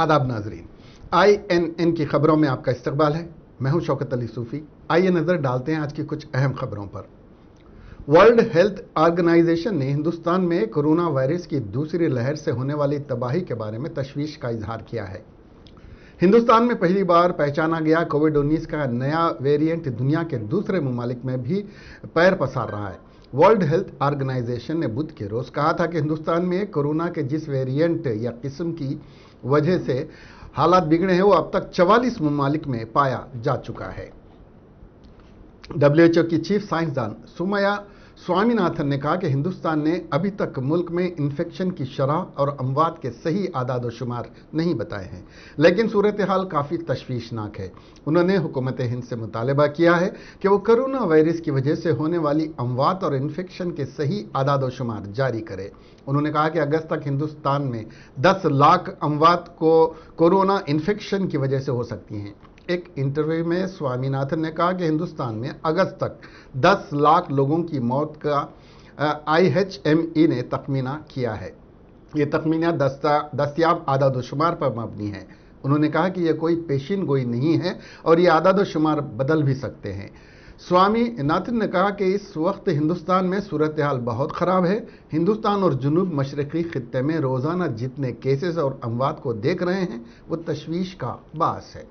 आदाब नाजरीन, INN की खबरों में आपका इस्तकबाल है। मैं हूं शौकत अली सूफी। आइए नजर डालते हैं आज की कुछ अहम खबरों पर। वर्ल्ड हेल्थ ऑर्गेनाइजेशन ने हिंदुस्तान में कोरोना वायरस की दूसरी लहर से होने वाली तबाही के बारे में तशवीश का इजहार किया है। हिंदुस्तान में पहली बार पहचाना गया कोविड-19 का नया वेरिएंट दुनिया के दूसरे ममालिक में भी पैर पसार रहा है। वर्ल्ड हेल्थ ऑर्गेनाइजेशन ने बुध के रोज कहा था कि हिंदुस्तान में कोरोना के जिस वेरिएंट या किस्म की वजह से हालात बिगड़े हैं वो अब तक 44 ममालिक में पाया जा चुका है। WHO की चीफ साइंसदान सुमैया स्वामीनाथन ने कहा कि हिंदुस्तान ने अभी तक मुल्क में इन्फेक्शन की शरह और अमवात के सही आदाद व शुमार नहीं बताए हैं, लेकिन सूरत हाल काफ़ी तशवीशनाक है। उन्होंने हुकूमत हिंद से मुतालबा किया है कि वो कोरोना वायरस की वजह से होने वाली अमवात और इन्फेक्शन के सही आदाद व शुमार जारी करे। उन्होंने कहा कि अगस्त तक हिंदुस्तान में 10 लाख अमवात को कोरोना इन्फेक्शन की वजह से हो सकती हैं। एक इंटरव्यू में स्वामीनाथन ने कहा कि हिंदुस्तान में अगस्त तक 10 लाख लोगों की मौत का IHME ने तखमीना किया है। ये तखमीना दस्तयाब आदाद व शुमार पर मबनी है। उन्होंने कहा कि यह कोई पेशिन गोई नहीं है और ये आदाद व शुमार बदल भी सकते हैं। स्वामीनाथन ने कहा कि इस वक्त हिंदुस्तान में सूरत हाल बहुत ख़राब है। हिंदुस्तान और जुनूब मशरक़ी खित्ते में रोज़ाना जितने केसेस और अमवात को देख रहे हैं वो तशवीश का बास है।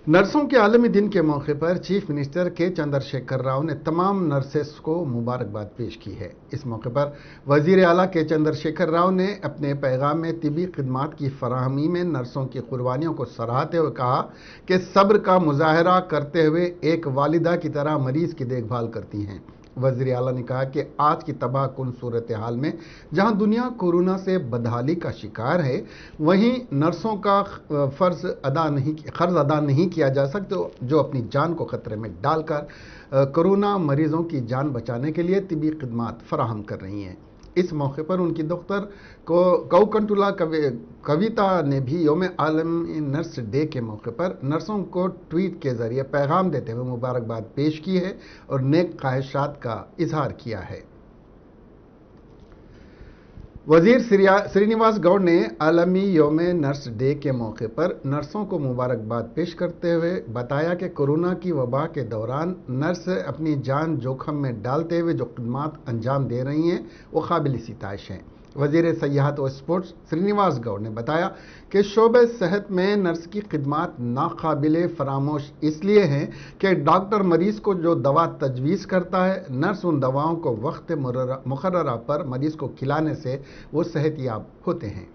नर्सों के आलमी दिन के मौके पर चीफ मिनिस्टर के चंद्रशेखर राव ने तमाम नर्सेस को मुबारकबाद पेश की है। इस मौके पर वजीर आला के चंद्रशेखर राव ने अपने पैगाम में तिबी खिदमात की फराहमी में नर्सों की कुर्बानियों को सराहते हुए कहा कि सब्र का मुजाहरा करते हुए एक वालिदा की तरह मरीज की देखभाल करती हैं। वज़ीर आला ने कहा कि आज की तबाहकुन सूरत हाल में जहां दुनिया कोरोना से बदहाली का शिकार है, वहीं नर्सों का फ़र्ज अदा नहीं किया जा सकता, जो अपनी जान को ख़तरे में डालकर कोरोना मरीज़ों की जान बचाने के लिए तिबी खिदमात फराहम कर रही हैं। इस मौके पर उनकी दोख्तर कौकंटुला कविता ने भी यौम आलमी नर्स डे के मौके पर नर्सों को ट्वीट के ज़रिए पैगाम देते हुए मुबारकबाद पेश की है और नेक ख्वाहिशात का इजहार किया है। वजीर श्रीनिवास गौड़ ने आलमी यौम नर्स डे के मौके पर नर्सों को मुबारकबाद पेश करते हुए बताया कि कोरोना की वबा के दौरान नर्स अपनी जान जोखम में डालते हुए जो खिदमात अंजाम दे रही हैं वो काबिल सिताइश हैं। वजीर सयाहत व स्पोर्ट्स श्रीनिवास गौड़ ने बताया कि शोबे सेहत में नर्स की खिदमात नाकाबिले फरामोश इसलिए हैं कि डॉक्टर मरीज़ को जो दवा तजवीज़ करता है, नर्स उन दवाओं को वक्त मुकर्ररा पर मरीज़ को खिलाने से वो सेहतयाब होते हैं।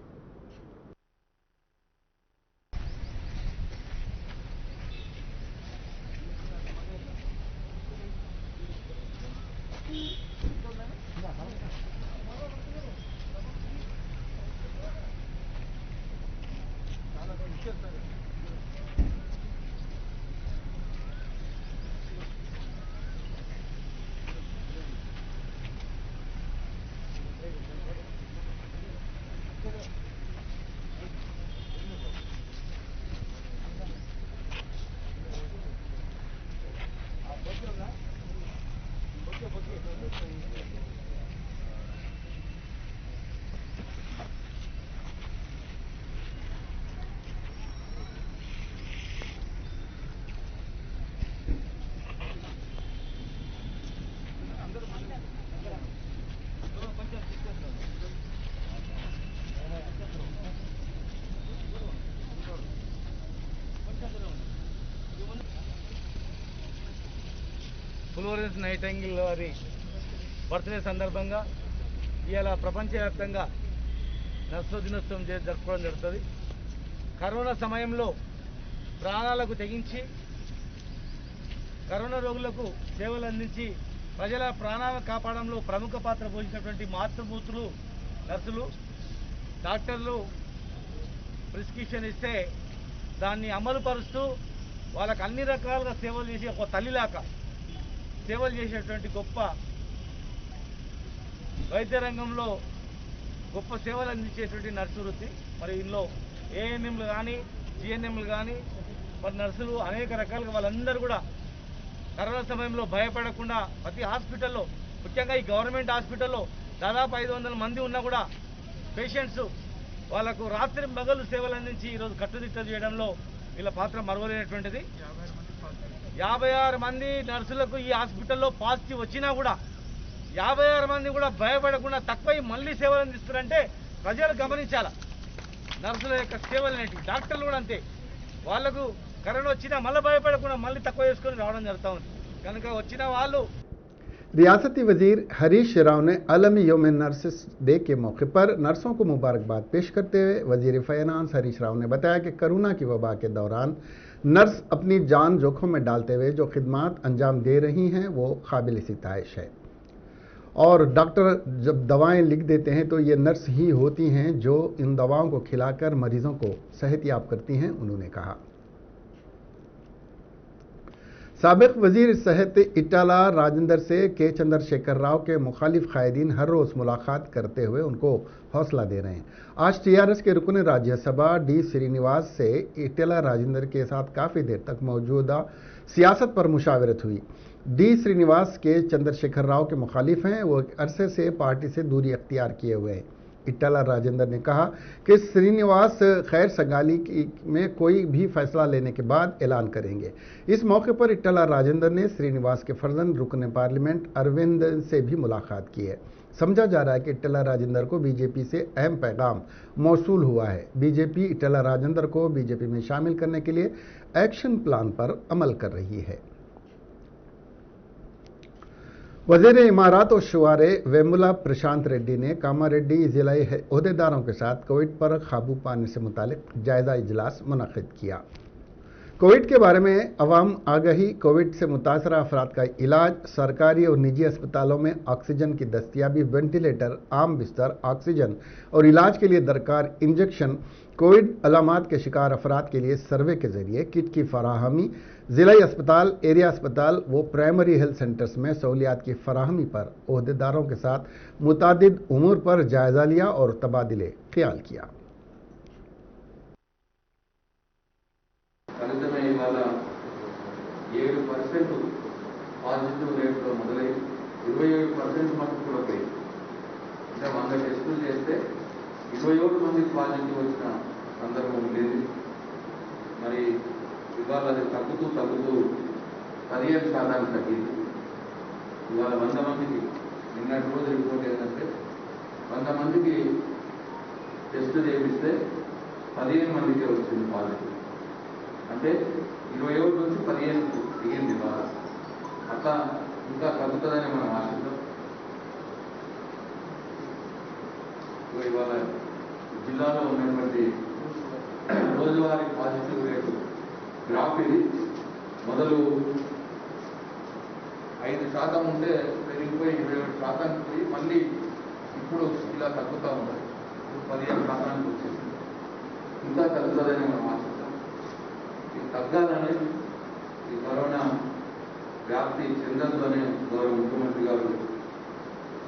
ఫ్లోరెన్స్ నైటింగేల్ వారి బర్త్డే సందర్భంగా ఇవాళ ప్రపంచవ్యాప్తంగా నర్సు దినోత్సవం జరుపుకోవడం జరుగుతుంది. కరోనా సమయంలో ప్రాణాలకు తెగించి కరోనా రోగులకు సేవలు అందించి ప్రజల ప్రాణాలను కాపాడంలో ప్రముఖ పాత్ర పోషించినటువంటి మాతృమూర్తులు నర్సులు, డాక్టర్లు ప్రిస్క్రిప్షన్ ఇస్తే దాన్ని అమలు పరుస్తూ వాళ్ళకు అన్ని రకాలుగా సేవలు చేసి ఒక తల్లిలాగా సేవలు చేసేటువంటి గొప్ప వైద్య రంగంలో గొప్ప సేవలు అందించేటువంటి నర్సు వృత్తి. మరి ఇందులో ANMలు కానీ GNMలు కానీ మరి నర్సులు అనేక రకాలుగా వాళ్ళందరూ కూడా కరోనా సమయంలో భయపడకుండా ప్రతి హాస్పిటల్లో, ముఖ్యంగా ఈ గవర్నమెంట్ హాస్పిటల్లో దాదాపు 500 మంది ఉన్నా కూడా పేషెంట్స్ వాళ్లకు రాత్రి మగలు సేవలు అందించి ఈరోజు కట్టుదిట్టం చేయడంలో వీళ్ళ పాత్ర మరువలేనటువంటిది. 56 మంది నర్సులకు ఈ హాస్పిటల్లో పాజిటివ్ వచ్చినా కూడా 56 మంది కూడా భయపడకుండా తక్కువ మళ్ళీ సేవలు అందిస్తారంటే ప్రజలు గమనించాల. నర్సుల యొక్క సేవలనేటి డాక్టర్లు కూడా అంతే, వాళ్లకు కరోనా వచ్చినా మళ్ళీ భయపడకుండా మళ్ళీ తక్కువ చేసుకొని రావడం జరుగుతూ ఉంది. కనుక వచ్చిన వాళ్ళు रियासती वजीर हरीश राव ने आलमी योम नर्सेस डे के मौके पर नर्सों को मुबारकबाद पेश करते हुए वजीर फाइनेंस हरीश राव ने बताया कि कोरोना की वबा के दौरान नर्स अपनी जान जोखिम में डालते हुए जो खिदमात अंजाम दे रही हैं वो काबिल सिताइश है और डॉक्टर जब दवाएं लिख देते हैं तो ये नर्स ही होती हैं जो इन दवाओं को खिलाकर मरीजों को सेहतयाब करती हैं, उन्होंने कहा। साबिक वजीर सेहत इटाला राजेंद्र से के चंद्रशेखर राव के मुखालिफ कायदीन हर रोज मुलाकात करते हुए उनको हौसला दे रहे हैं। आज टीआरएस के रुकन राज्यसभा डी श्रीनिवास से इटाला राजेंद्र के साथ काफ़ी देर तक मौजूदा सियासत पर मुशावरत हुई। डी श्रीनिवास के चंद्रशेखर राव के मुखालिफ हैं, वो एक अरसे से पार्टी से दूरी अख्तियार किए हुए हैं। इटाला राजेंद्र ने कहा कि श्रीनिवास खैर सगाली में कोई भी फैसला लेने के बाद ऐलान करेंगे। इस मौके पर इटाला राजेंद्र ने श्रीनिवास के फर्जंद रुकन पार्लियामेंट अरविंद से भी मुलाकात की है। समझा जा रहा है कि इटाला राजेंद्र को बीजेपी से अहम पैगाम मौसूल हुआ है। बीजेपी इटाला राजेंद्र को बीजेपी में शामिल करने के लिए एक्शन प्लान पर अमल कर रही है। वज़ीर इमारात और शुआरे वेमुला प्रशांत रेड्डी ने कामारेड्डी जिलाई अहदेदारों के साथ कोविड पर काबू पाने से मुतालिक जायजा इजलास मुनक़िद किया। कोविड के बारे में अवाम आगाही, कोविड से मुतासरा अफराद का इलाज, सरकारी और निजी अस्पतालों में ऑक्सीजन की दस्तियाबी, वेंटिलेटर, आम बिस्तर, ऑक्सीजन और इलाज के लिए दरकार इंजेक्शन, कोविड अलामात के शिकार अफराद के लिए सर्वे के जरिए किट की फराहमी, जिला अस्पताल, एरिया अस्पताल व प्राइमरी हेल्थ सेंटर्स में सहूलियात की फराहमी पर ओहदेदारों के साथ मुतादिद उमूर पर जायजा लिया और तबादिले ख्याल किया। ఇవాళ 7% పాజిటివ్ రేట్లో మొదలై 27% మటుకు కూడా పోయింది. అంటే 100 టెస్టులు చేస్తే 27 మందికి పాజిటివ్ వచ్చిన సందర్భం లేదు. మరి ఇవాళ అది తగ్గుతూ 15% తగ్గింది. ఇవాళ 100 మందికి నిన్నటి రోజు రిపోర్ట్ ఏంటంటే 100 మందికి టెస్ట్ చేపిస్తే 15 మందికే వచ్చింది పాజిటివ్. అంటే 27 నుంచి 15 దిగింది ఇవాళ. అట్లా ఇంకా తగ్గుతుందని మనం ఆశిద్దాం. ఇవాళ జిల్లాలో ఉన్నటువంటి రోజువారీ పాజిటివ్ రేటు గ్రాఫ్ ఇది. మొదలు 5% ఉంటే పెరిగిపోయి 27% పోయి మళ్ళీ ఇప్పుడు ఇలా తగ్గుతూ ఉంటుంది. 15% వచ్చేసి ఇంకా తగ్గుతుందని మనం ఆశిద్దాం. ఇది తగ్గాలని ఈ కరోనా వ్యాప్తి చెందొద్దని గౌరవ ముఖ్యమంత్రి గారు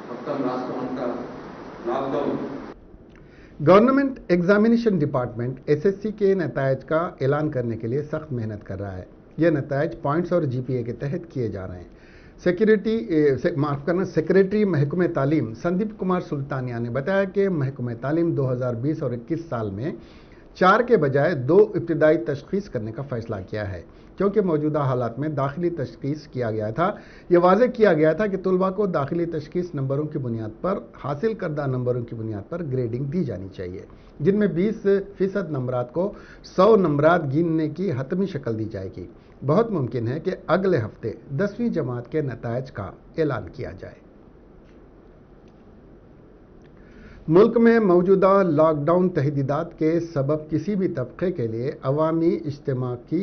మొత్తం రాష్ట్రం అంతా lockdown. Government examination department SSC के नतायज का ऐलान करने के लिए सख्त मेहनत कर रहा है। यह नतायज पॉइंट्स और जीपीए के तहत किए जा रहे हैं। सेक्रेटरी महकमे तालीम संदीप कुमार सुल्तानिया ने बताया कि महकमे तालीम 2020 और 21 साल में 4 के बजाय 2 इब्तिदाई तशखीस करने का फैसला किया है, क्योंकि मौजूदा हालात में दाखिली तशखीस किया गया था। यह वाज़ेह किया गया था कि तुलबा को दाखिली तशखीस नंबरों की बुनियाद पर, हासिल करदा नंबरों की बुनियाद पर ग्रेडिंग दी जानी चाहिए, जिनमें 20% नंबरात को 100 नंबरात गिनने की हतमी शक्ल दी जाएगी। बहुत मुमकिन है कि अगले हफ्ते 10वीं जमात के नतायज का ऐलान किया जाए। मुल्क में मौजूदा लॉकडाउन तहदीदात के सबब किसी भी तबके के लिए अवामी इज्तिमा की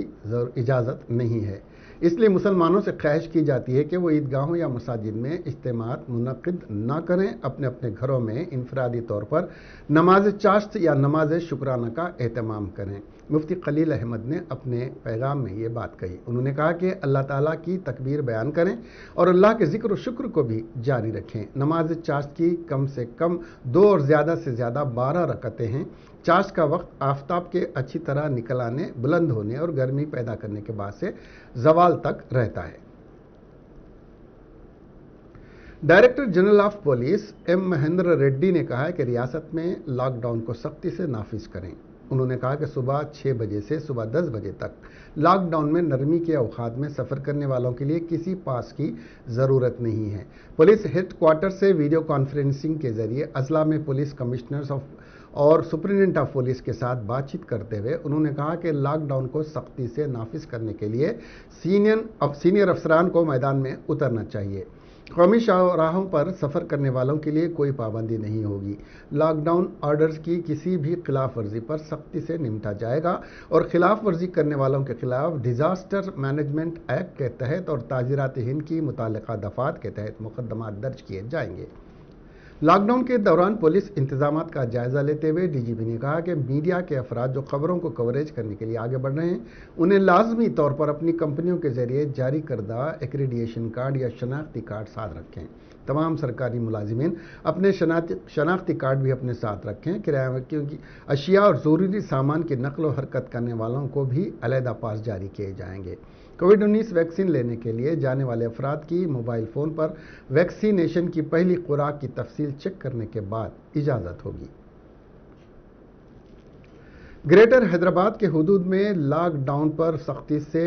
इजाज़त नहीं है। इसलिए मुसलमानों से ख्वाहिश की जाती है कि वो ईदगाहों या मसाजिद में इज्तिमात मुनक़िद ना करें, अपने अपने घरों में इनफरादी तौर पर नमाज चाश्त या नमाज शुक्राना का एहतमाम करें। मुफ्ती खलील अहमद ने अपने पैगाम में ये बात कही। उन्होंने कहा कि अल्लाह ताला की तकबीर बयान करें और अल्लाह के ज़िक्र और शुक्र को भी जारी रखें। नमाज चाश्त की कम से कम 2 और ज़्यादा से ज़्यादा 12 रकअतें हैं। चाश्त का वक्त आफताब के अच्छी तरह निकल आने, बुलंद होने और गर्मी पैदा करने के बाद से जवाल तक रहता है। Director general of police M Mahendra Reddy ने कहा है कि रियासत में लॉकडाउन को सख्ती से नाफिज करें। उन्होंने कहा कि सुबह 6 बजे से सुबह 10 बजे तक लॉकडाउन में नरमी के औकात में सफ़र करने वालों के लिए किसी पास की ज़रूरत नहीं है। पुलिस हेडक्वार्टर से वीडियो कॉन्फ्रेंसिंग के जरिए अजला में पुलिस कमिश्नर्स और सुप्रिंटेंडेंट ऑफ पुलिस के साथ बातचीत करते हुए उन्होंने कहा कि लॉकडाउन को सख्ती से नाफिज करने के लिए सीनियर अफसरान को मैदान में उतरना चाहिए। कौमी शाहराहों पर सफ़र करने वालों के लिए कोई पाबंदी नहीं होगी। लॉकडाउन ऑर्डर्स की किसी भी खिलाफ वर्जी पर सख्ती से निपटा जाएगा और खिलाफ वर्जी करने वालों के खिलाफ डिजास्टर मैनेजमेंट एक्ट के तहत और ताजीरात हिंद की मुताल्लिका दफात के तहत मुकदमात दर्ज किए जाएंगे। लॉकडाउन के दौरान पुलिस इंतजामात का जायजा लेते हुए डीजीपी ने कहा कि मीडिया के अफराद जो खबरों को कवरेज करने के लिए आगे बढ़ रहे हैं, उन्हें लाजमी तौर पर अपनी कंपनियों के जरिए जारी करदा एक्रेडिएशन कार्ड या शनाख्ती कार्ड साथ रखें। तमाम सरकारी मुलाजिमीन अपने शनाख्ती कार्ड भी अपने साथ रखें। किराया क्योंकि अशिया और ज़रूरी सामान की नकल व हरकत करने वालों को भी अलहदा पास जारी किए जाएंगे। कोविड-19 वैक्सीन लेने के लिए जाने वाले अफराद की मोबाइल फ़ोन पर वैक्सीनेशन की पहली खुराक की तफसील चेक करने के बाद इजाज़त होगी। ग्रेटर हैदराबाद के हुदूद में लॉकडाउन पर सख्ती से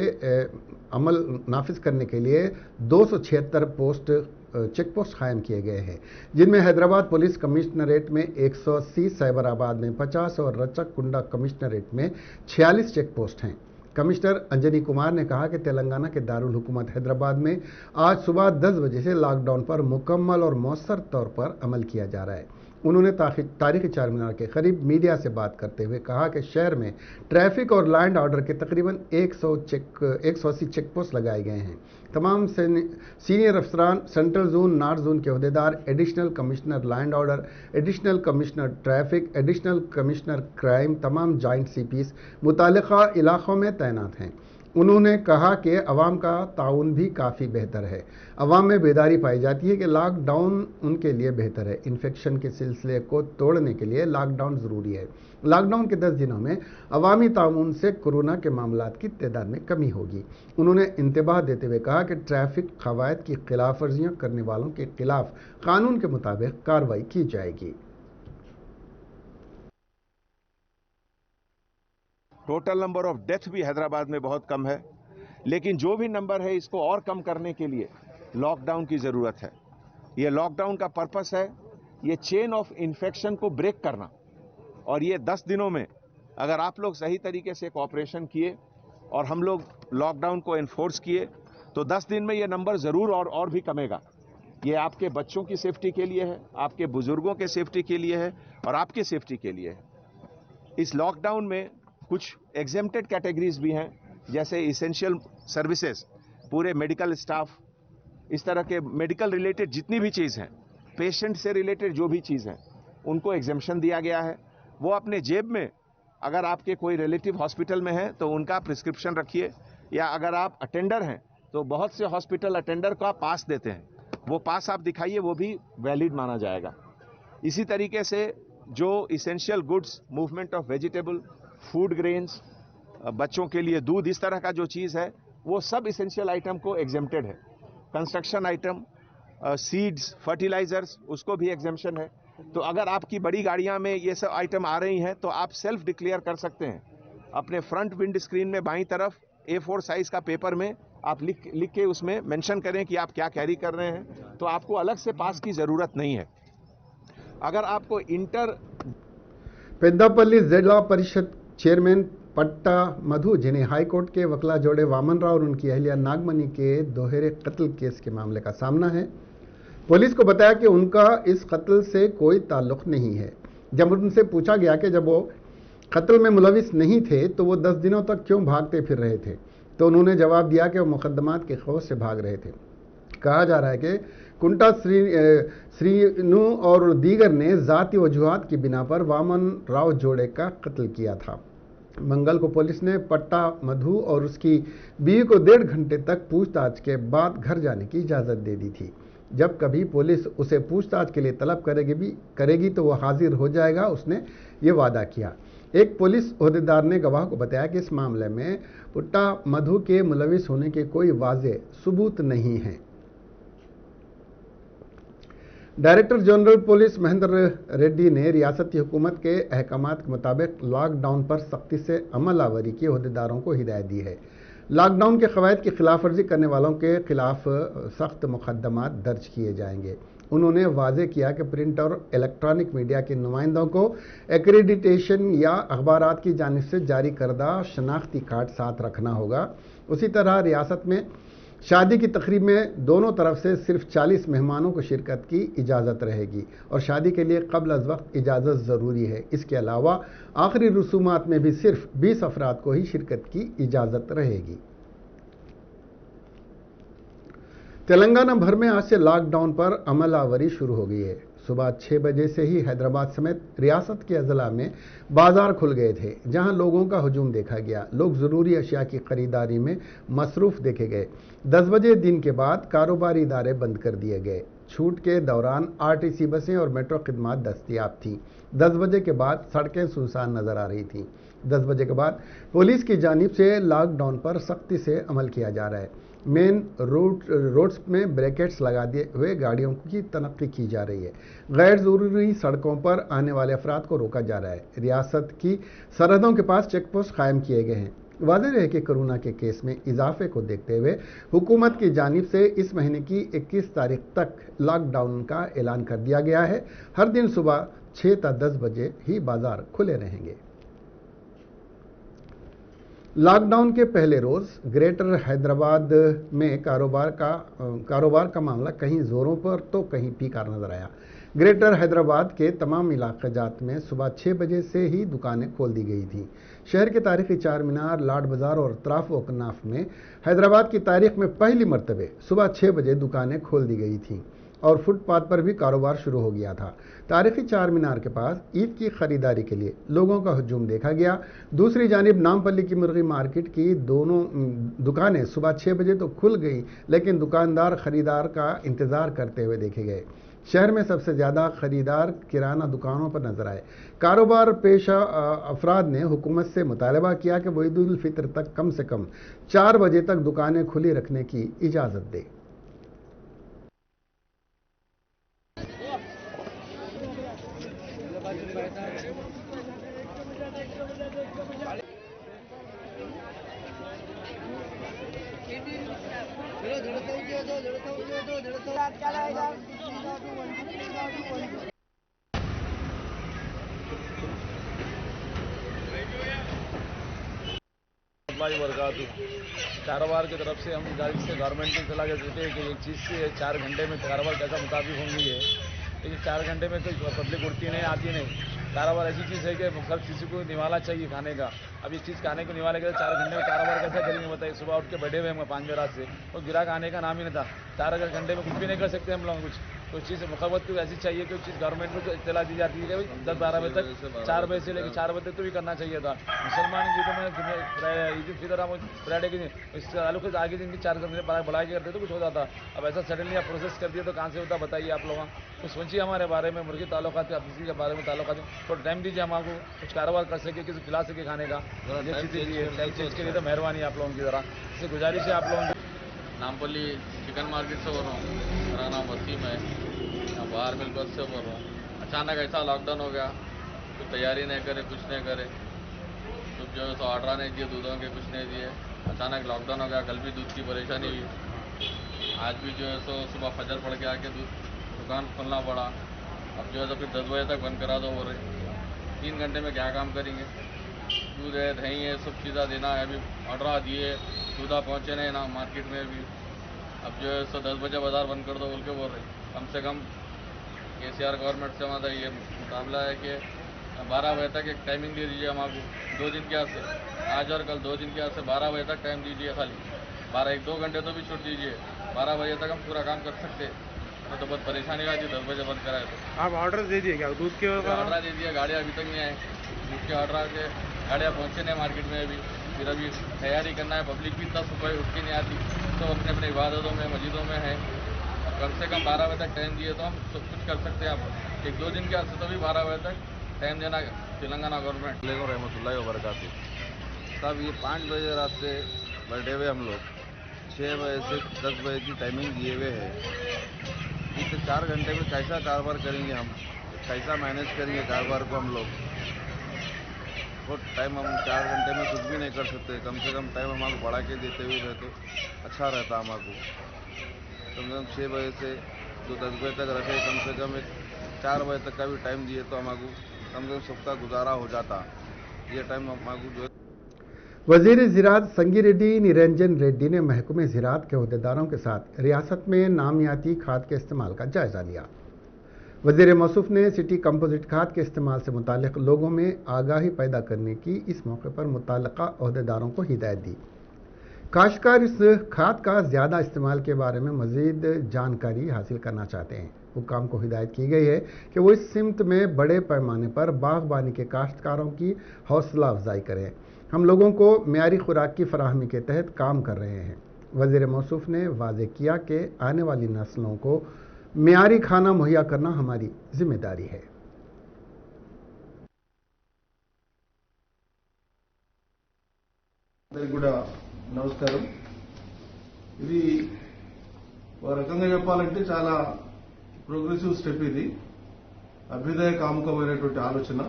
अमल नाफिज करने के लिए 276 चेक पोस्ट कायम किए गए हैं, जिनमें हैदराबाद पुलिस कमिश्नरेट में 180, साइबराबाद में 50 और रचक-कुंडा कमिश्नरेट में 46 चेक पोस्ट हैं। कमिश्नर अंजनी कुमार ने कहा कि तेलंगाना के दारुल हुकूमत हैदराबाद में आज सुबह 10 बजे से लॉकडाउन पर मुकम्मल और मौसर तौर पर अमल किया जा रहा है। उन्होंने तारीखी चार मीनार के करीब मीडिया से बात करते हुए कहा कि शहर में ट्रैफिक और लॉ एंड ऑर्डर के तकरीबन 180 चेक पोस्ट लगाए गए हैं। तमाम सीनियर अफसरान, सेंट्रल जोन, नॉर्थ जोन के अहदेदार, additional commissioner law and order, additional commissioner traffic, additional commissioner crime, तमाम जॉइंट सीपीज मुतालिका इलाकों में तैनात हैं। उन्होंने कहा कि अवाम का ताउन भी काफ़ी बेहतर है। अवाम में बेदारी पाई जाती है कि लॉकडाउन उनके लिए बेहतर है। इन्फेक्शन के सिलसिले को तोड़ने के लिए लॉकडाउन ज़रूरी है। लॉकडाउन के 10 दिनों में अवामी ताउन से कोरोना के मामलात की तादाद में कमी होगी। उन्होंने इंतबाह देते हुए कहा कि ट्रैफिक कवायद की खिलाफ वर्जियाँ करने वालों के खिलाफ कानून के मुताबिक कार्रवाई की जाएगी। टोटल नंबर ऑफ डेथ भी हैदराबाद में बहुत कम है, लेकिन जो भी नंबर है इसको और कम करने के लिए लॉकडाउन की ज़रूरत है। ये लॉकडाउन का पर्पस है ये चेन ऑफ इन्फेक्शन को ब्रेक करना, और ये 10 दिनों में अगर आप लोग सही तरीके से कोऑपरेशन किए और हम लोग लॉकडाउन को एनफोर्स किए तो 10 दिन में ये नंबर ज़रूर और भी कमेगा। ये आपके बच्चों की सेफ्टी के लिए है, आपके बुजुर्गों के सेफ्टी के लिए है और आपके सेफ्टी के लिए है। इस लॉकडाउन में कुछ एग्जेम्प्टेड कैटेगरीज भी हैं, जैसे इसेंशियल सर्विसेज, पूरे मेडिकल स्टाफ, इस तरह के मेडिकल रिलेटेड जितनी भी चीज़ हैं, पेशेंट से रिलेटेड जो भी चीज़ हैं, उनको एग्जेम्पशन दिया गया है। वो अपने जेब में, अगर आपके कोई रिलेटिव हॉस्पिटल में है तो उनका प्रिस्क्रिप्शन रखिए, या अगर आप अटेंडर हैं तो बहुत से हॉस्पिटल अटेंडर का पास देते हैं, वो पास आप दिखाइए, वो भी वैलिड माना जाएगा। इसी तरीके से जो essential goods, movement of vegetable, food grains, बच्चों के लिए दूध, इस तरह का जो चीज़ है वो सब इसेंशियल आइटम को एग्जेम्प्टेड है। कंस्ट्रक्शन आइटम, सीड्स, फर्टिलाइजर्स, उसको भी एग्जेम्पशन है। तो अगर आपकी बड़ी गाड़ियां में ये सब आइटम आ रही हैं तो आप सेल्फ डिक्लेयर कर सकते हैं। अपने फ्रंट विंड स्क्रीन में बाईं तरफ A4 साइज का पेपर में आप लिख के उसमें मेंशन करें कि आप क्या कैरी कर रहे हैं, तो आपको अलग से पास की ज़रूरत नहीं है। अगर आपको पेद्दापल्ली जिला परिषद चेयरमैन पट्टा मधु, जिन्हें हाईकोर्ट के वकला जोड़े वामन राव और उनकी अहलिया नागमणि के दोहरे कत्ल केस के मामले का सामना है, पुलिस को बताया कि उनका इस कत्ल से कोई ताल्लुक नहीं है। जब उनसे पूछा गया कि जब वो कत्ल में मुलविस नहीं थे तो वो 10 दिनों तक क्यों भागते फिर रहे थे, तो उन्होंने जवाब दिया कि वो मुकदमात के खौफ से भाग रहे थे। कहा जा रहा है कि कुंटा श्रीनु और दीगर ने ज़ाती वजूहात की बिना पर वामन राव जोड़े का कत्ल किया था। मंगल को पुलिस ने पट्टा मधु और उसकी बीवी को 1.5 घंटे तक पूछताछ के बाद घर जाने की इजाज़त दे दी थी। जब कभी पुलिस उसे पूछताछ के लिए तलब करेगी तो वह हाजिर हो जाएगा, उसने ये वादा किया। एक पुलिस ओहदेदार ने गवाह को बताया कि इस मामले में पुट्टा मधु के मुलविस होने के कोई वाज़ेह सबूत नहीं है। Director general police Mahendra Reddy ने रियासती हुकूमत के अहकामात के मुताबिक लॉकडाउन पर सख्ती से अमल आवरी की अहदेदारों को हिदायत दी है। लॉकडाउन के क़वायद की खिलाफ वर्जी करने वालों के खिलाफ सख्त मुकदमात दर्ज किए जाएंगे। उन्होंने वाज़ेह किया कि प्रिंट और इलेक्ट्रॉनिक मीडिया के नुमाइंदों को एक्रेडिटेशन या अखबारात की जानिब से जारी करदा शनाख्ती कार्ड साथ रखना होगा। उसी तरह रियासत में शादी की तकरीब में दोनों तरफ से सिर्फ 40 मेहमानों को शिरकत की इजाज़त रहेगी और शादी के लिए क़ब्ल अज़ वक्त इजाज़त ज़रूरी है। इसके अलावा आखिरी रसूमात में भी सिर्फ 20 अफराद को ही शिरकत की इजाज़त रहेगी। तेलंगाना भर में आज से लॉकडाउन पर अमल आवरी शुरू हो गई है। सुबह 6 बजे से ही हैदराबाद समेत रियासत के अजला में बाजार खुल गए थे, जहां लोगों का हुजूम देखा गया। लोग ज़रूरी अशिया की खरीदारी में मसरूफ़ देखे गए। 10 बजे दिन के बाद कारोबारी इदारे बंद कर दिए गए। छूट के दौरान आरटीसी बसें और मेट्रो खिदमात दस्तयाब थीं। 10 बजे के बाद सड़कें सुनसान नजर आ रही थीं। 10 बजे के बाद पुलिस की जानिब से लॉकडाउन पर सख्ती से अमल किया जा रहा है। मेन रोड्स में ब्रैकेट्स लगा दिए हुए गाड़ियों की तनक्की की जा रही है। गैर ज़रूरी सड़कों पर आने वाले अफराद को रोका जा रहा है। रियासत की सरहदों के पास चेक पोस्ट कायम किए गए हैं। वाज़ेह है कि कोरोना के केस में इजाफे को देखते हुए हुकूमत की जानिब से इस महीने की 21 तारीख तक लॉकडाउन का ऐलान कर दिया गया है। हर दिन सुबह 6 से 10 बजे ही बाजार खुले रहेंगे। लॉकडाउन के पहले रोज़ ग्रेटर हैदराबाद में कारोबार का मामला कहीं ज़ोरों पर तो कहीं फीका नजर आया। ग्रेटर हैदराबाद के तमाम इलाक़ाजात में सुबह 6 बजे से ही दुकानें खोल दी गई थीं। शहर के तारीखी चार मीनार, लाड बाज़ार और अतराफ व कनाफ में हैदराबाद की तारीख में पहली मरतबे सुबह 6 बजे दुकानें खोल दी गई थीं और फुटपाथ पर भी कारोबार शुरू हो गया था। तारीखी चार मीनार के पास ईद की खरीदारी के लिए लोगों का हुजूम देखा गया। दूसरी जानिब नामपल्ली की मुर्गी मार्केट की दोनों दुकानें सुबह 6 बजे तो खुल गई, लेकिन दुकानदार खरीदार का इंतज़ार करते हुए देखे गए। शहर में सबसे ज़्यादा खरीदार किराना दुकानों पर नजर आए। कारोबार पेशा अफराद ने हुकूमत से मुतालबा किया कि वो ईद उल फितर तक कम से कम 4 बजे तक दुकानें खुली रखने की इजाज़त दे। कारोबार की तरफ से हम गाड़ी से गवर्नमेंट की सलाह देते हैं कि एक चीज़ से 4 घंटे में कारोबार कैसा मुताबिक होंगी है, लेकिन 4 घंटे में कोई पब्लिक उठती नहीं, आती नहीं। कारोबार ऐसी चीज़ है कि हर किसी को निवाला चाहिए खाने का। अब इस चीज़ खाने को निवाले के 4 घंटे में कारोबार कैसा करेंगे बताइए। सुबह उठ के बैठे हुए हम 5 रात से, और गिराक आने का नाम ही नहीं था। 4 घंटे में कुछ भी नहीं कर सकते हम लोग। कुछ चीज़ मुखबत को ऐसी चाहिए कि चीज़ गवर्नमेंट को इत्तला दी जाती है कि 10-12 बजे तक, 4 बजे से लेकर 4 बजे तक तो भी करना चाहिए था। मुसलमान ईदों में ईद उल फितर हम फ्राइडे के दिन इस ताल्लुक से आगे दिन की 4 घंटे बढ़ा के करते तो कुछ हो जाता। अब ऐसा सडनली आप प्रोसेस कर दिया तो कहाँ से होता बताइए आप लोग। कुछ सोचिए हमारे बारे में, मुर्गी ताल्लुकात किसी के बारे में ताल्लुकात, थोड़ा टाइम दीजिए हमको, कुछ कारोबार कर सके, किसी खिला सके खाने का। ये चीज़ के लिए तो मेहरबानी आप लोगों की तरह इससे गुजारिश है आप लोगों की। नामपल्ली चिकन मार्केट से बोल रहा हूँ, मेरा नाम वसीम है, यहाँ बाहर मिल बस से बोल रहा हूँ। अचानक ऐसा लॉकडाउन हो गया, कुछ तैयारी नहीं करे, कुछ नहीं करे, तो जो है सो ऑर्डर नहीं दिए, दूधों के कुछ नहीं दिए। अचानक लॉकडाउन हो गया। कल भी दूध की परेशानी हुई, आज भी जो है सो सुबह फजर पड़ के आके दुकान खोलना पड़ा। अब जो है तो फिर 10 बजे तक बंद करा दो बोल रहे। 3 घंटे में क्या काम करेंगे। दूध है, दही है, सब चीज़ें देना है। अभी ऑर्डर दिए, दूधा पहुँचे नहीं ना मार्केट में भी। अब जो है सो 10 बजे बाज़ार बंद कर दो बोल के बोल रहे। कम से कम KCR गवर्नमेंट से हमारा ये मुकाबला है कि 12 बजे तक एक टाइमिंग दे दीजिए हमको, 2 दिन के से, आज और कल 2 दिन के से 12 बजे तक टाइम दीजिए। खाली 1-2 घंटे तो भी छूट दीजिए। 12 बजे तक हम पूरा काम कर सकते। तो बहुत परेशानी आती, 10 बजे बंद कराए तो। आप ऑर्डर दे दिए क्या दूध के? ऑर्डर दे दिया, गाड़ियाँ अभी तक नहीं आए। दूध के ऑर्डर के गाड़ियाँ पहुँचे नहीं मार्केट में अभी। फिर अभी तैयारी करना है। पब्लिक भी 10 रुपये उठ के नहीं आती, तो अपने अपने इबादतों में, मस्जिदों में है। कम से कम 12 बजे तक टाइम दिए तो हम सब कुछ कर सकते हैं। आप 1-2 दिन के वास्ते तो भी 12 बजे तक टाइम देना तेलंगाना गवर्नमेंट। रहमतुल्लाहि व बरकातुहू। तब ये 5 बजे रात से बैठे हुए हम लोग, 6 बजे से 10 बजे की टाइमिंग दिए हुए हैं। इतने 4 घंटे में कैसा कारोबार करेंगे हम, कैसा मैनेज करेंगे कारोबार को हम लोग। बहुत टाइम हम 4 घंटे में कुछ भी नहीं कर सकते, कम से कम टाइम हमको बढ़ा के देते हुए रहते अच्छा रहता हमको। कम से कम 6 बजे से जो 10 बजे तक रखे, कम से कम 4 बजे तक का भी टाइम दिए तो हमको कम से कम सबका गुजारा हो जाता। ये टाइम हमको जो है। वजीर ज़राअत संगी रेड्डी निरंजन रेड्डी ने महकमे ज़राअत के अहदेदारों के साथ रियासत में नामियाती खाद के इस्तेमाल का जायजा लिया। वजीर मौसूफ ने सिटी कंपोजिट खाद के इस्तेमाल से मुताल्लिक़ लोगों में आगाही पैदा करने की इस मौके पर मुतल्लका अहदेदारों को हिदायत दी। काश्तकार इस खाद का ज़्यादा इस्तेमाल के बारे में मज़ीद जानकारी हासिल करना चाहते हैं। हुक्काम को हिदायत की गई है कि वो इस सिमत में बड़े पैमाने पर बागबानी के काश्तकारों की हौसला अफजाई करें। हम लोगों को मियारी खुराक की फराहमी के तहत काम कर रहे हैं। वज़ीर मौसूफ ने वाज़ेह किया कि आने वाली नस्लों को मियारी खाना मुहैया करना हमारी जिम्मेदारी है। నమస్కారం. ఇది ఒక రకంగా చెప్పాలంటే చాలా ప్రోగ్రెసివ్ స్టెప్. ఇది అభ్యుదయ కాముకమైనటువంటి ఆలోచన.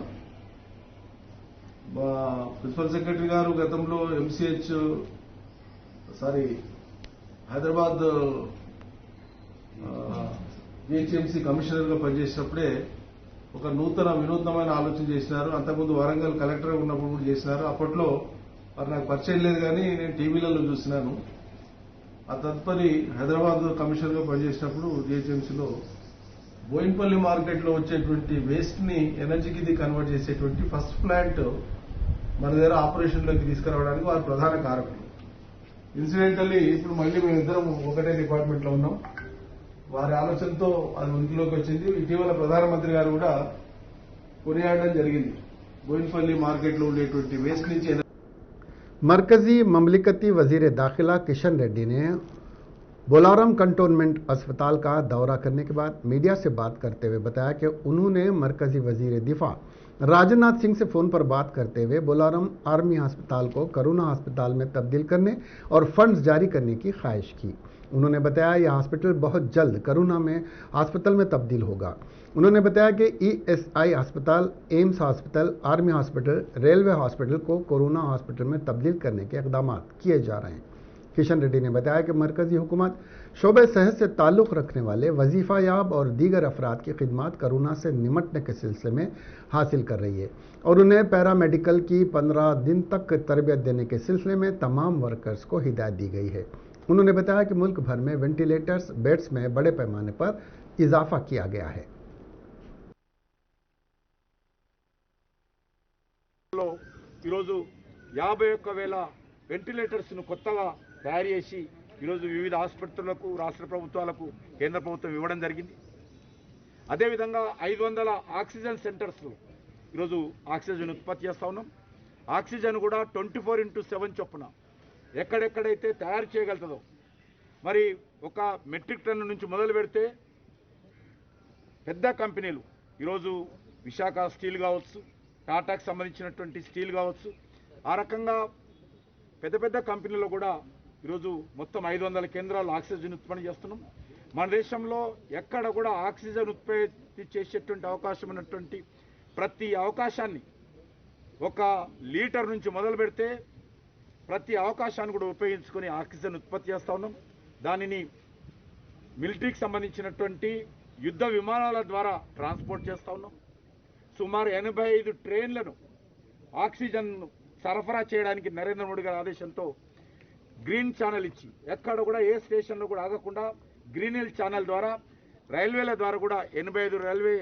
మా ప్రిన్సిపల్ సెక్రటరీ గారు గతంలో హైదరాబాద్ జిహెచ్ఎంసీ కమిషనర్ గా పనిచేసినప్పుడే ఒక వినూత్నమైన ఆలోచన చేసినారు. అంతకుముందు వరంగల్ కలెక్టర్ ఉన్నప్పుడు కూడా చేసినారు. అప్పట్లో మరి నాకు పరిచయం లేదు కానీ నేను టీవీలలో చూసినాను. ఆ తదుపరి హైదరాబాద్ కమిషనర్ గా పనిచేసినప్పుడు జిహెచ్ఎంసీలో బోయిన్పల్లి మార్కెట్ లో వచ్చేటువంటి వేస్ట్ ని ఎనర్జీకి కన్వర్ట్ చేసేటువంటి ఫస్ట్ ప్లాంట్ మన దగ్గర ఆపరేషన్ లోకి తీసుకురావడానికి వారు ప్రధాన కారకులు. ఇన్సిడెంటల్లీ ఇప్పుడు మళ్ళీ మేమిద్దరం ఒకటే డిపార్ట్మెంట్ లో ఉన్నాం. వారి ఆలోచనతో అది ఉనికిలోకి వచ్చింది. ఇటీవల ప్రధానమంత్రి గారు కూడా కొనియాడడం జరిగింది. బోయిన్పల్లి మార్కెట్ లో ఉండేటువంటి వేస్ట్ నుంచి मरकजी ममलिकती वजीर दाखिला किशन रेड्डी ने बोलारम कंटोनमेंट अस्पताल का दौरा करने के बाद मीडिया से बात करते हुए बताया कि उन्होंने मरकजी वजीर दिफा राजनाथ सिंह से फ़ोन पर बात करते हुए बोलारम आर्मी अस्पताल को करोना अस्पताल में तब्दील करने और फंड्स जारी करने की ख्वाहिश की। उन्होंने बताया यह हॉस्पिटल बहुत जल्द करोना में अस्पताल में तब्दील होगा। उन्होंने बताया कि ESI अस्पताल, AIIMS hospital, army hospital, railway hospital को कोरोना हॉस्पिटल में तब्दील करने के इक़दाम किए जा रहे हैं। किशन रेड्डी ने बताया कि मरकजी हुकूमत शोबे सेहत से ताल्लुक़ रखने वाले वजीफ़ा याब और दीगर अफराद की खिदमत कोरोना से निमटने के सिलसिले में हासिल कर रही है और उन्हें पैरामेडिकल की 15 दिन तक तरबियत देने के सिलसिले में तमाम वर्कर्स को हिदायत दी गई है। उन्होंने बताया कि मुल्क भर में वेंटिलेटर्स बेड्स में बड़े पैमाने पर इजाफा किया गया है। ఈరోజు 51,000 వెంటిలేటర్స్ను కొత్తగా తయారు చేసి ఈరోజు వివిధ ఆసుపత్రులకు, రాష్ట్ర ప్రభుత్వాలకు, కేంద్ర ప్రభుత్వం ఇవ్వడం జరిగింది. అదేవిధంగా 500 ఆక్సిజన్ సెంటర్స్లో ఈరోజు ఆక్సిజన్ ఉత్పత్తి చేస్తూ ఉన్నాం. ఆక్సిజన్ కూడా 24/7 చొప్పున ఎక్కడెక్కడైతే తయారు చేయగలుగుతుందో, మరి ఒక మెట్రిక్ టన్ను నుంచి మొదలు పెడితే పెద్ద కంపెనీలు ఈరోజు విశాఖ స్టీల్ కావచ్చు, టాటాకు సంబంధించినటువంటి స్టీల్ కావచ్చు, ఆ రకంగా పెద్ద పెద్ద కంపెనీలో కూడా ఈరోజు మొత్తం 500 కేంద్రాలు ఆక్సిజన్ ఉత్పత్తి చేస్తున్నాం. మన దేశంలో ఎక్కడ కూడా ఆక్సిజన్ ఉత్పత్తి చేసేటువంటి అవకాశం ఉన్నటువంటి ప్రతి అవకాశాన్ని, 1 లీటర్ నుంచి మొదలు పెడితే ప్రతి అవకాశాన్ని కూడా ఉపయోగించుకొని ఆక్సిజన్ ఉత్పత్తి చేస్తూ ఉన్నాం. దానిని మిలిటరీకి సంబంధించినటువంటి యుద్ధ విమానాల ద్వారా ట్రాన్స్పోర్ట్ చేస్తూ ఉన్నాం. సుమారు 85 ట్రైన్లను ఆక్సిజన్ సరఫరా చేయడానికి నరేంద్ర మోడీ గారి ఆదేశంతో గ్రీన్ ఛానల్ ఇచ్చి ఎక్కడ కూడా ఏ స్టేషన్లో కూడా ఆగకుండా గ్రీన్ హిల్ ఛానల్ ద్వారా, రైల్వేల ద్వారా కూడా 85 రైల్వే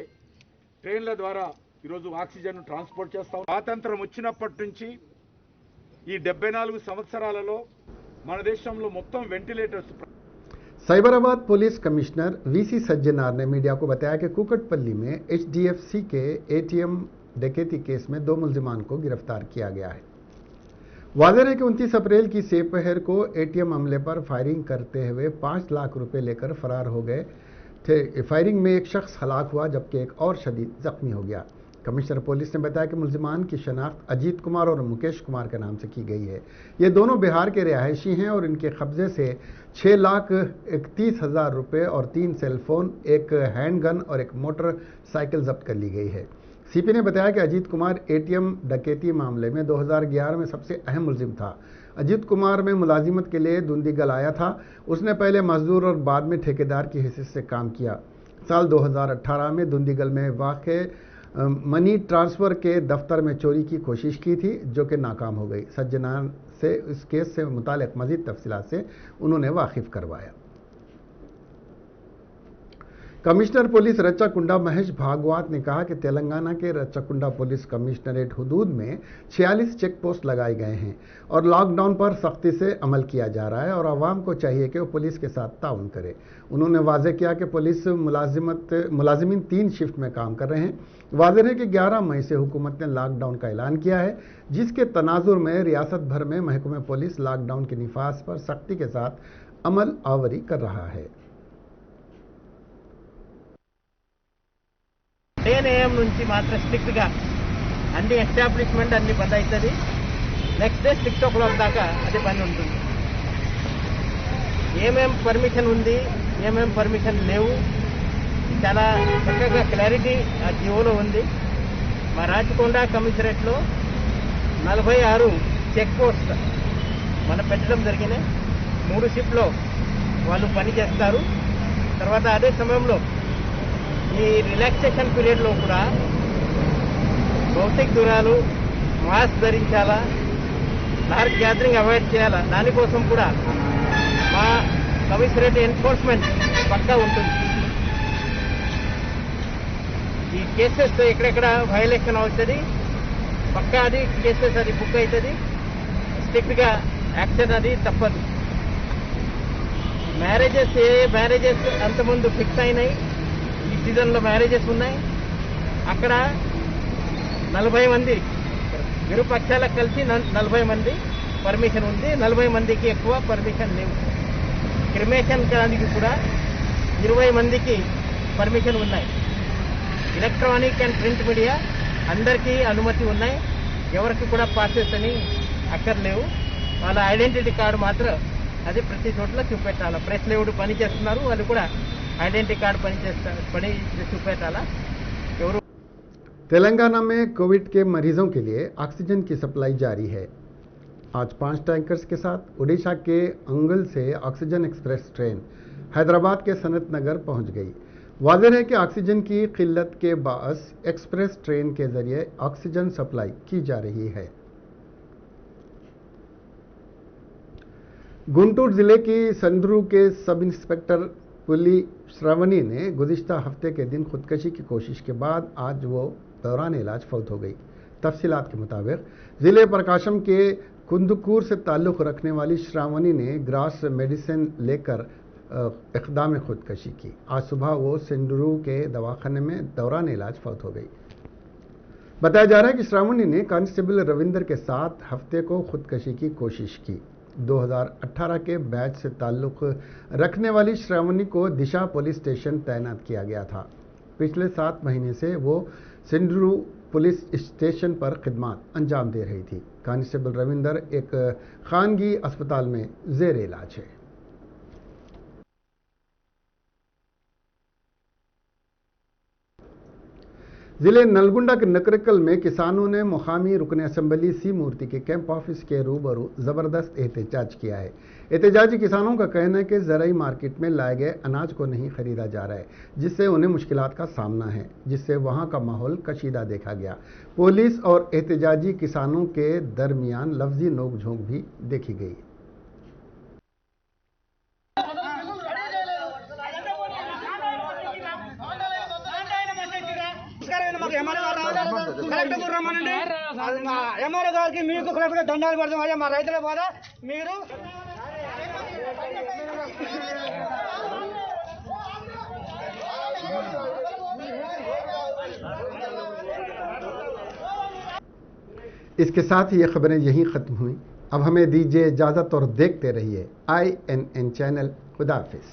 ట్రైన్ల ద్వారా ఈరోజు ఆక్సిజన్ ట్రాన్స్పోర్ట్ చేస్తాం. స్వాతంత్రం వచ్చినప్పటి నుంచి ఈ 74 సంవత్సరాలలో మన దేశంలో మొత్తం ventilators. Cyberabad police commissioner VC Sajjanar ने मीडिया को बताया कि कुकटपल्ली में HDFC के ATM डकैती केस में 2 मुलजिमान को गिरफ्तार किया गया है। वाज़ेह है कि 29 अप्रैल की सेपहर को ATM हमले पर फायरिंग करते हुए 5 लाख रुपए लेकर फरार हो गए थे। फायरिंग में एक शख्स हलाक हुआ जबकि एक और शदीद जख्मी हो गया। कमिश्नर पुलिस ने बताया कि मुलजिमान की शनाख्त अजीत कुमार और मुकेश कुमार के नाम से की गई है। ये दोनों बिहार के रिहायशी हैं और इनके कब्जे से 6,31,000 रुपये और 3 सेलफोन, एक हैंडगन और एक मोटरसाइकिल जब्त कर ली गई है। सीपी ने बताया कि अजीत कुमार एटीएम डकैती मामले में 2011 में सबसे अहम मुलजिम था। अजीत कुमार में मुलाजिमत के लिए दुंदीगल आया था। उसने पहले मजदूर और बाद में ठेकेदार की हैसियत से काम किया। साल 2018 में दुंदीगल में वाक़े मनी ट्रांसफ़र के दफ्तर में चोरी की कोशिश की थी, जो कि नाकाम हो गई। सज्जनान से इस केस से मुतालिक मज़ीद तफसीलात से उन्होंने वाकिफ करवाया। कमिश्नर पुलिस रच्चाकुंडा महेश भागवत ने कहा कि तेलंगाना के रच्चाकुंडा पुलिस कमिश्नरेट हुदूद में 46 चेक पोस्ट लगाए गए हैं और लॉकडाउन पर सख्ती से अमल किया जा रहा है और आवाम को चाहिए कि वो पुलिस के साथ ताउन करे। उन्होंने वाज़ेह किया कि पुलिस मुलाजिमीन 3 शिफ्ट में काम कर रहे हैं। वाज़ेह है कि 11 मई से हुकूमत ने लॉकडाउन का ऐलान किया है, जिसके तनाजुर में रियासत भर में महकमे पुलिस लॉकडाउन के निफाज पर सख्ती के साथ अमल आवरी कर रहा है। 10 AM నుంచి మాత్రం స్ట్రిక్ట్గా అన్ని ఎస్టాబ్లిష్మెంట్ అన్ని బంద్ అవుతుంది. నెక్స్ట్ డే 6 o'clock దాకా అది బంద్ ఉంటుంది. ఏమేం పర్మిషన్ ఉంది, ఏమేం పర్మిషన్ లేవు, చాలా చక్కగా క్లారిటీ ఆ జీవోలో ఉంది. మా రాచకొండ కమిషనరేట్లో 46 చెక్ పోస్ట్ మనం పెట్టడం జరిగినాయి. 3 షిఫ్ట్లో వాళ్ళు పని చేస్తారు. తర్వాత అదే సమయంలో ఈ రిలాక్సేషన్ పీరియడ్లో కూడా భౌతిక దూరాలు, మాస్క్ ధరించాలా, లార్జ్ గ్యాదరింగ్ అవాయిడ్ చేయాలా, దానికోసం కూడా మా కమిషనరేట్ ఎన్ఫోర్స్మెంట్ పక్కా ఉంటుంది. ఈ కేసెస్ ఎక్కడెక్కడ వయలేషన్ అవుతుంది పక్కా అది కేసెస్ అది బుక్ అవుతుంది. స్ట్రిక్ట్గా యాక్షన్ అది తప్పదు. మ్యారేజెస్ అంతకుముందు ఫిక్స్ అయినాయి. ఈ సీజన్లో మ్యారేజెస్ ఉన్నాయి. అక్కడ 40 మంది ఇరు పక్షాలకు కలిసి 40 మంది పర్మిషన్ ఉంది. 40 మందికి ఎక్కువ పర్మిషన్ లేవు. క్రిమేషన్ దానికి కూడా 20 మందికి పర్మిషన్ ఉన్నాయి. ఎలక్ట్రానిక్ అండ్ ప్రింట్ మీడియా అందరికీ అనుమతి ఉన్నాయి. ఎవరికి కూడా పాసెస్ అని అక్కర్లేవు. వాళ్ళ ఐడెంటిటీ కార్డు మాత్రం అది ప్రతి చోట్ల చూపెట్టాలి. ప్రెస్ లేవుడు పని చేస్తున్నారు, వాళ్ళు కూడా ఐడెంటిటీ कार्ड पनी चुपेटाला। तेलंगाना में कोविड के मरीजों के लिए ऑक्सीजन की सप्लाई जारी है। आज 5 टैंकर्स के साथ उड़ीसा के अंगल से ऑक्सीजन एक्सप्रेस ट्रेन हैदराबाद के सनत नगर पहुंच गई। वाज़ेह है कि ऑक्सीजन की किल्लत के बाअस एक्सप्रेस ट्रेन के जरिए ऑक्सीजन सप्लाई की जा रही है। गुंटूर जिले की संदरू के सब इंस्पेक्टर पुली श्रावणी ने गुज़िश्ता हफ्ते के दिन खुदकशी की कोशिश के बाद आज वो दौरान इलाज फौत हो गई। तफसीलात के मुताबिक ज़िले प्रकाशम के कुंदकूर से ताल्लुक़ रखने वाली श्रावणी ने ग्रास मेडिसिन लेकर इक़दाम खुदकशी की। आज सुबह वो सिंदरू के दवाखाने में दौरान इलाज फौत हो गई। बताया जा रहा है कि श्रावणी ने कांस्टेबल रविंदर के साथ हफ्ते को खुदकशी की कोशिश की। 2018 के बैच से ताल्लुक़ रखने वाली श्रावणी को दिशा पुलिस स्टेशन तैनात किया गया था। पिछले 7 महीने से वो सिंदरू पुलिस स्टेशन पर खिदमत अंजाम दे रही थी। कांस्टेबल रविंदर एक खानगी अस्पताल में ज़ेर इलाज है। जिले नलगुंडा के नकरकल में किसानों ने मुकामी रुकन असम्बली सी मूर्ति के कैंप ऑफिस के रूबरू ज़बरदस्त एहतजाज किया है। एहतजाजी किसानों का कहना है कि ज़राई मार्केट में लाए गए अनाज को नहीं खरीदा जा रहा है, जिससे उन्हें मुश्किलात का सामना है, जिससे वहां का माहौल कशीदा देखा गया। पुलिस और एहतजाजी किसानों के दरमियान लफ्जी नोक-झोंक भी देखी गई। ఎంఆర్ఓ గారికి మీకు కలెక్టర్ దండాలు పడతాం. అదే మా రైతుల బాధ. మీరు इसके साथ ही ये खबरें यहीं ख़त्म हुई। अब हमें दीजिए इजाज़त और देखते रहिए INN चैनल। खुदा हाफिज़।